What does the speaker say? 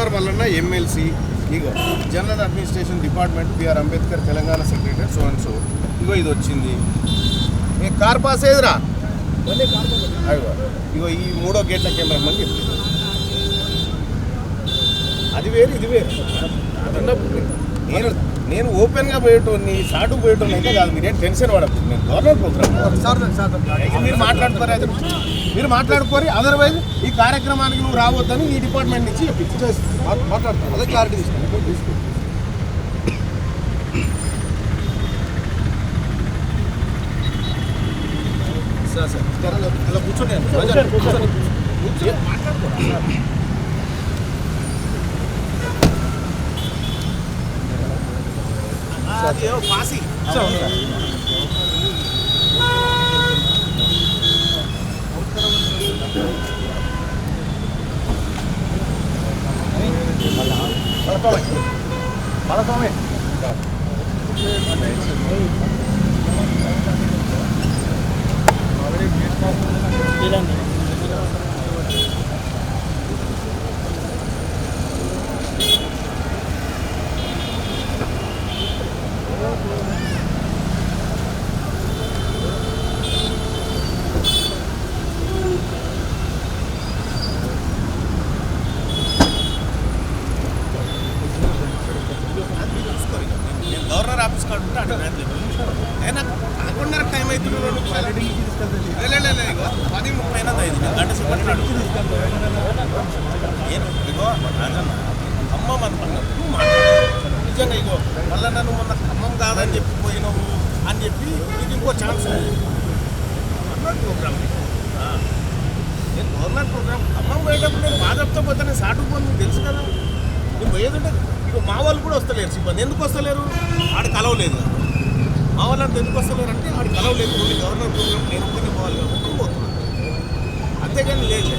Kumar Mallanna MLC ఇగో general administration department BR Ambedkar Telangana secretary so and so ఇగో ఇది వచ్చింది కార్ పాస్ ఏదిరా అయ్యో ఇగో ఈ 3వ గేట్ల కెమెరా చెప్తుంది అది వేరు ఇది వేరు నేను ఓపెన్గా పోయేటోని సాటు పోయేటోని అయితే కాదు మీరేం టెన్షన్ పడద్దు నేను గవర్నమెంట్ ప్రోగ్రామ్ మీరు మాట్లాడుకోరి అదర్వైజ్ ఈ కార్యక్రమానికి నువ్వు రావద్దని ఈ డిపార్ట్మెంట్ నుంచి మాట్లాడుతాను అదే క్లారిటీ తీసుకో సార్ అలా కూర్చోండి మాట్లాడుకోరా పాసి గవర్నర్ ఆఫీస్ కార్డు ఉంటే అటు అయినా కాకుండా టైం అవుతుంది 10:35 గంట సేపటి నేను ఇగో ఖమ్మం అనుకున్నప్పుడు నిజంగా ఇగో మళ్ళీ నన్ను మొన్న ఖమ్మం కాదని చెప్పి పోయినావు అని చెప్పి ఇది ఇంకో ఛాన్స్ ఉంది గవర్నమెంట్ ప్రోగ్రామ్ నేను గవర్నమెంట్ ప్రోగ్రామ్ ఖమ్మం పోయేటప్పుడు నేను బాధతో పోతే నేను సాటుకు పోను మీకు తెలుసు కదా నేను పోయేదంటే ఇక మా వాళ్ళు కూడా వస్తలేరు సిబ్బంది ఎందుకు వస్తలేరు ఆడ కలవలేదు మా వాళ్ళు అంటే ఎందుకు వస్తలేరు అంటే ఆడ కలవలేదు ఓన్లీ గవర్నర్ ప్రోగ్రామ్ నేను ఒక్కనే పోవాలి కాబట్టి పోతున్నాను అంతేగాని లేదు